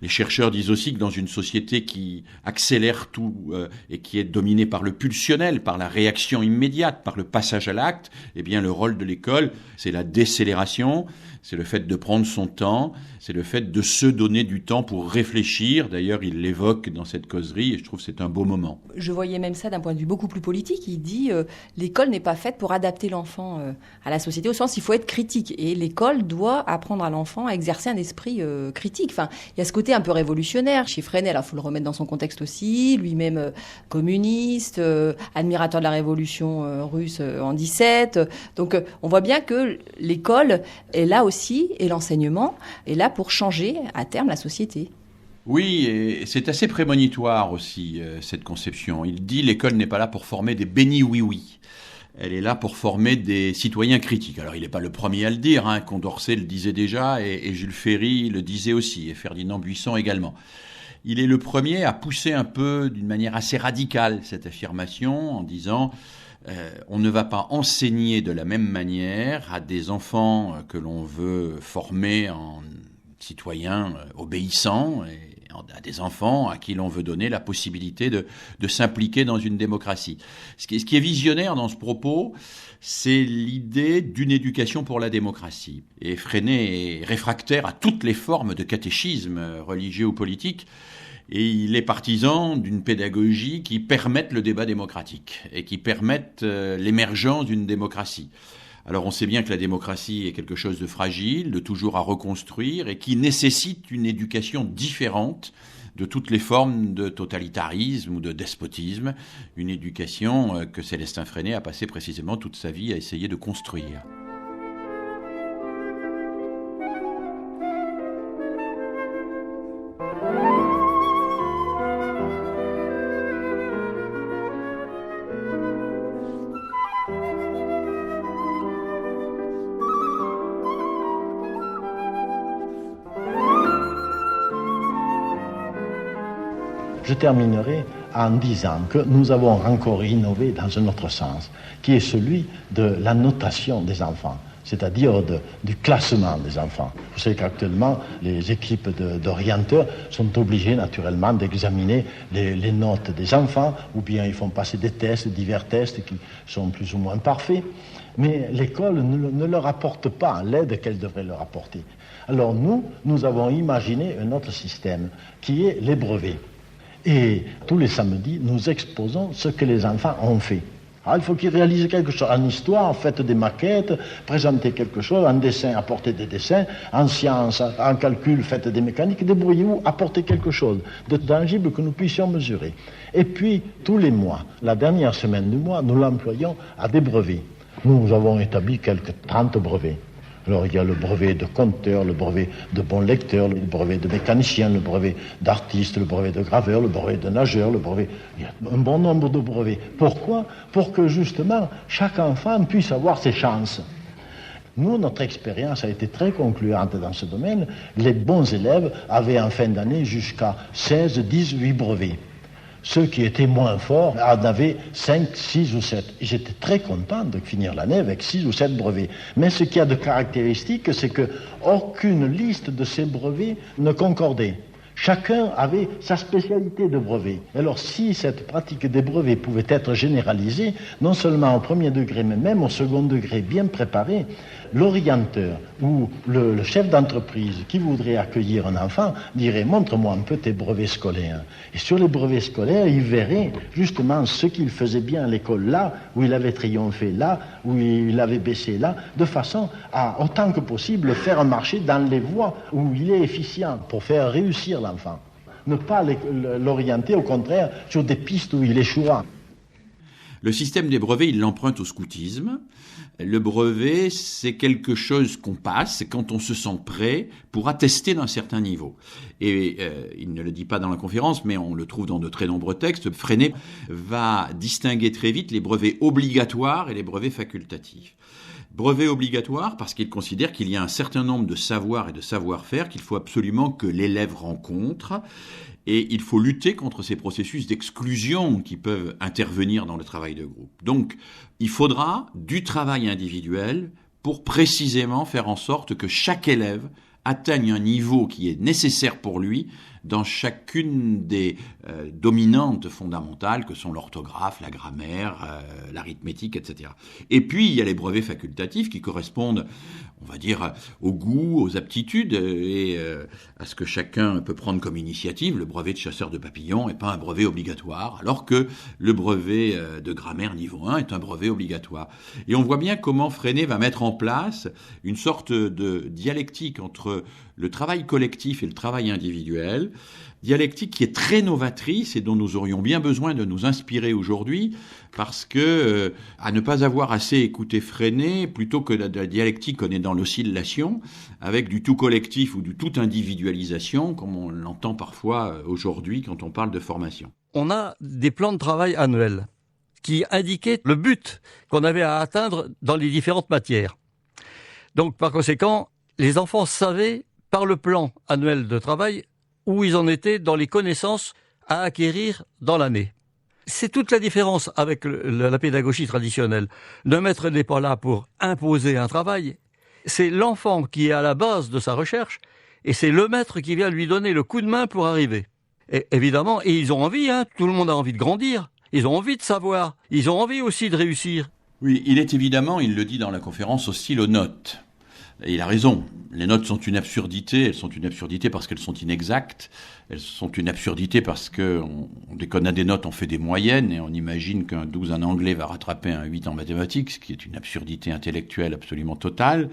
Les chercheurs disent aussi que dans une société qui accélère tout et qui est dominée par le pulsionnel, par la réaction immédiate, par le passage à l'acte, eh bien le rôle de l'école, c'est la décélération, c'est le fait de prendre son temps, c'est le fait de se donner du temps pour réfléchir. D'ailleurs, il l'évoque dans cette causerie et je trouve que c'est un beau moment. Je voyais même ça d'un point de vue beaucoup plus politique. Il dit l'école n'est pas faite pour adapter l'enfant à la société, au sens il faut être critique. Et l'école doit apprendre à l'enfant à exercer un esprit critique. Enfin, il y a ce côté un peu révolutionnaire chez Freinet. Alors, il faut le remettre dans son contexte aussi. Lui-même communiste, admirateur de la révolution russe en 17. Donc, on voit bien que l'école est là aussi, et l'enseignement est là pour changer à terme la société. Oui, et c'est assez prémonitoire aussi, cette conception. Il dit l'école n'est pas là pour former des bénis oui-oui. Elle est là pour former des citoyens critiques. Alors, il n'est pas le premier à le dire, hein. Condorcet le disait déjà, et Jules Ferry le disait aussi, et Ferdinand Buisson également. Il est le premier à pousser un peu, d'une manière assez radicale, cette affirmation, en disant on ne va pas enseigner de la même manière à des enfants que l'on veut former en citoyens obéissants, et à des enfants à qui l'on veut donner la possibilité de s'impliquer dans une démocratie. Ce qui est visionnaire dans ce propos, c'est l'idée d'une éducation pour la démocratie. Et Freinet est réfractaire à toutes les formes de catéchisme religieux ou politique, et il est partisan d'une pédagogie qui permette le débat démocratique et qui permette l'émergence d'une démocratie. Alors on sait bien que la démocratie est quelque chose de fragile, de toujours à reconstruire et qui nécessite une éducation différente de toutes les formes de totalitarisme ou de despotisme, une éducation que Célestin Freinet a passé précisément toute sa vie à essayer de construire. Je terminerai en disant que nous avons encore innové dans un autre sens, qui est celui de la notation des enfants, c'est-à-dire du classement des enfants. Vous savez qu'actuellement, les équipes d'orienteurs sont obligées naturellement d'examiner les notes des enfants, ou bien ils font passer des tests, divers tests qui sont plus ou moins parfaits, mais l'école ne leur apporte pas l'aide qu'elle devrait leur apporter. Alors nous avons imaginé un autre système, qui est les brevets. Et tous les samedis, nous exposons ce que les enfants ont fait. Il faut qu'ils réalisent quelque chose. En histoire, faites des maquettes, présentez quelque chose. En dessin, apportez des dessins. En sciences, en calcul, faites des mécaniques. Débrouillez-vous, apportez quelque chose de tangible que nous puissions mesurer. Et puis, tous les mois, la dernière semaine du mois, nous l'employons à des brevets. Nous avons établi quelques 30 brevets. Alors il y a le brevet de conteur, le brevet de bon lecteur, le brevet de mécanicien, le brevet d'artiste, le brevet de graveur, le brevet de nageur, le brevet... Il y a un bon nombre de brevets. Pourquoi ? Pour que justement chaque enfant puisse avoir ses chances. Nous, notre expérience a été très concluante dans ce domaine. Les bons élèves avaient en fin d'année jusqu'à 16, 18 brevets. Ceux qui étaient moins forts en avaient 5, 6 ou 7. Et j'étais très content de finir l'année avec 6 ou 7 brevets. Mais ce qui a de caractéristique, c'est qu'aucune liste de ces brevets ne concordait. Chacun avait sa spécialité de brevet. Alors si cette pratique des brevets pouvait être généralisée, non seulement au premier degré, mais même au second degré bien préparé, l'orienteur ou le chef d'entreprise qui voudrait accueillir un enfant dirait « montre-moi un peu tes brevets scolaires ». Et sur les brevets scolaires, il verrait justement ce qu'il faisait bien à l'école, là où il avait triomphé, là où il avait baissé, là, de façon à, autant que possible, faire marcher dans les voies où il est efficient pour faire réussir l'enfant. Ne pas l'orienter, au contraire, sur des pistes où il échouera. Le système des brevets, il l'emprunte au scoutisme. Le brevet, c'est quelque chose qu'on passe, c'est quand on se sent prêt pour attester d'un certain niveau. Et il ne le dit pas dans la conférence, mais on le trouve dans de très nombreux textes. Freinet va distinguer très vite les brevets obligatoires et les brevets facultatifs. Brevet obligatoire parce qu'il considère qu'il y a un certain nombre de savoirs et de savoir-faire qu'il faut absolument que l'élève rencontre. Et il faut lutter contre ces processus d'exclusion qui peuvent intervenir dans le travail de groupe. Donc, il faudra du travail individuel pour précisément faire en sorte que chaque élève atteigne un niveau qui est nécessaire pour lui dans chacune des dominantes fondamentales que sont l'orthographe, la grammaire, l'arithmétique, etc. Et puis, il y a les brevets facultatifs qui correspondent, on va dire, au goût, aux aptitudes et à ce que chacun peut prendre comme initiative. Le brevet de chasseur de papillons n'est pas un brevet obligatoire, alors que le brevet de grammaire niveau 1 est un brevet obligatoire. Et on voit bien comment Freinet va mettre en place une sorte de dialectique entre le travail collectif et le travail individuel, dialectique qui est très novatrice et dont nous aurions bien besoin de nous inspirer aujourd'hui, parce que, à ne pas avoir assez écouté Freinet, plutôt que la dialectique qu'on est dans l'oscillation, avec du tout collectif ou du tout individualisation, comme on l'entend parfois aujourd'hui quand on parle de formation. On a des plans de travail annuels qui indiquaient le but qu'on avait à atteindre dans les différentes matières. Donc, par conséquent, les enfants savaient, par le plan annuel de travail, où ils en étaient dans les connaissances à acquérir dans l'année. C'est toute la différence avec la pédagogie traditionnelle. Le maître n'est pas là pour imposer un travail. C'est l'enfant qui est à la base de sa recherche et c'est le maître qui vient lui donner le coup de main pour arriver. Et évidemment, et ils ont envie, tout le monde a envie de grandir. Ils ont envie de savoir. Ils ont envie aussi de réussir. Oui, il est évidemment, il le dit dans la conférence, hostile aux notes. Et il a raison. Les notes sont une absurdité. Elles sont une absurdité parce qu'elles sont inexactes. Elles sont une absurdité parce que dès qu'on a des notes, on fait des moyennes et on imagine qu'un 12 en anglais va rattraper un 8 en mathématiques, ce qui est une absurdité intellectuelle absolument totale.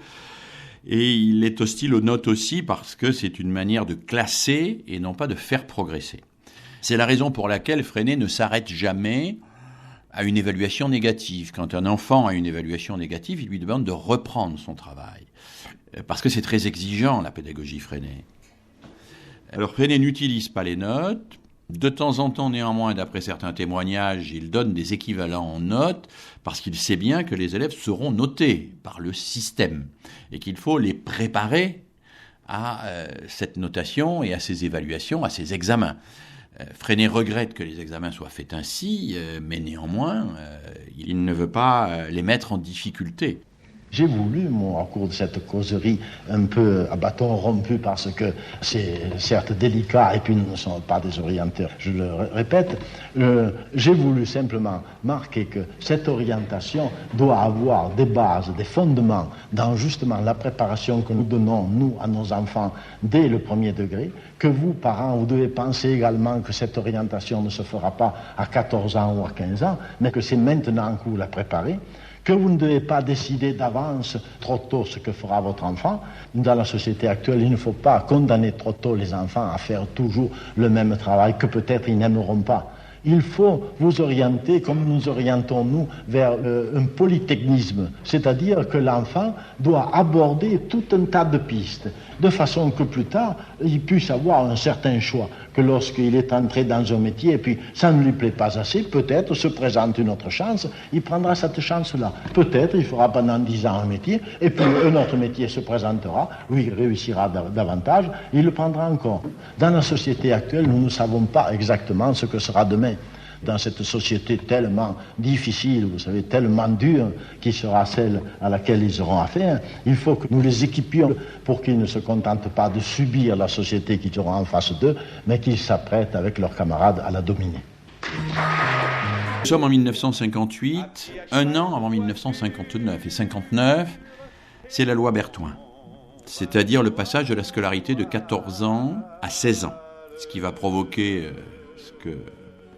Et il est hostile aux notes aussi parce que c'est une manière de classer et non pas de faire progresser. C'est la raison pour laquelle Freinet ne s'arrête jamais à une évaluation négative. Quand un enfant a une évaluation négative, il lui demande de reprendre son travail. Parce que c'est très exigeant, la pédagogie Freinet. Alors Freinet n'utilise pas les notes. De temps en temps, néanmoins, d'après certains témoignages, il donne des équivalents en notes parce qu'il sait bien que les élèves seront notés par le système et qu'il faut les préparer à cette notation et à ces évaluations, à ces examens. Freinet regrette que les examens soient faits ainsi, mais néanmoins, il ne veut pas les mettre en difficulté. J'ai voulu, moi, au cours de cette causerie un peu à bâton rompu, parce que c'est certes délicat et puis nous ne sommes pas des orienteurs, je le répète, j'ai voulu simplement marquer que cette orientation doit avoir des bases, des fondements dans justement la préparation que nous donnons, nous, à nos enfants dès le premier degré, que vous, parents, vous devez penser également que cette orientation ne se fera pas à 14 ans ou à 15 ans, mais que c'est maintenant que vous la préparez, que vous ne devez pas décider d'avance trop tôt ce que fera votre enfant. Dans la société actuelle, il ne faut pas condamner trop tôt les enfants à faire toujours le même travail que peut-être ils n'aimeront pas. Il faut vous orienter, comme nous orientons nous, vers un polytechnisme, c'est-à-dire que l'enfant doit aborder tout un tas de pistes, de façon que plus tard, il puisse avoir un certain choix, que lorsqu'il est entré dans un métier et puis ça ne lui plaît pas assez, peut-être se présente une autre chance, il prendra cette chance-là. Peut-être il fera pendant 10 ans un métier et puis un autre métier se présentera, où il réussira davantage, il le prendra encore. Dans la société actuelle, nous ne savons pas exactement ce que sera demain. Dans cette société tellement difficile, vous savez, tellement dure, qui sera celle à laquelle ils auront affaire, il faut que nous les équipions pour qu'ils ne se contentent pas de subir la société qu'ils auront en face d'eux, mais qu'ils s'apprêtent avec leurs camarades à la dominer. Nous sommes en 1958, un an avant 1959 et 59, c'est la loi Berthoin, c'est-à-dire le passage de la scolarité de 14 ans à 16 ans, ce qui va provoquer ce que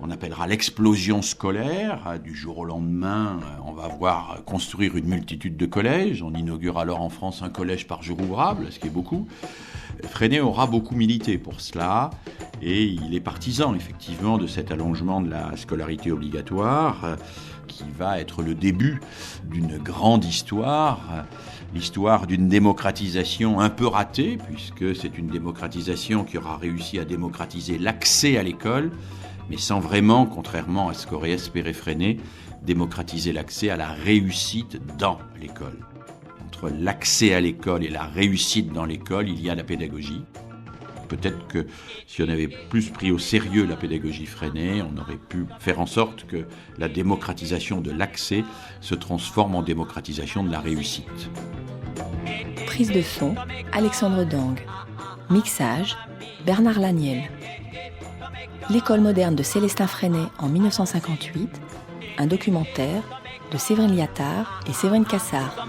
on appellera l'explosion scolaire. Du jour au lendemain, on va voir construire une multitude de collèges. On inaugure alors en France un collège par jour ouvrable, ce qui est beaucoup. Freinet aura beaucoup milité pour cela et il est partisan effectivement de cet allongement de la scolarité obligatoire qui va être le début d'une grande histoire, l'histoire d'une démocratisation un peu ratée, puisque c'est une démocratisation qui aura réussi à démocratiser l'accès à l'école, mais sans vraiment, contrairement à ce qu'aurait espéré Freinet, démocratiser l'accès à la réussite dans l'école. Entre l'accès à l'école et la réussite dans l'école, il y a la pédagogie. Peut-être que si on avait plus pris au sérieux la pédagogie Freinet, on aurait pu faire en sorte que la démocratisation de l'accès se transforme en démocratisation de la réussite. Prise de son, Alexandre Dang. Mixage, Bernard Laniel. L'école moderne de Célestin Freinet en 1958, un documentaire de Séverine Liattard et Séverine Cassard.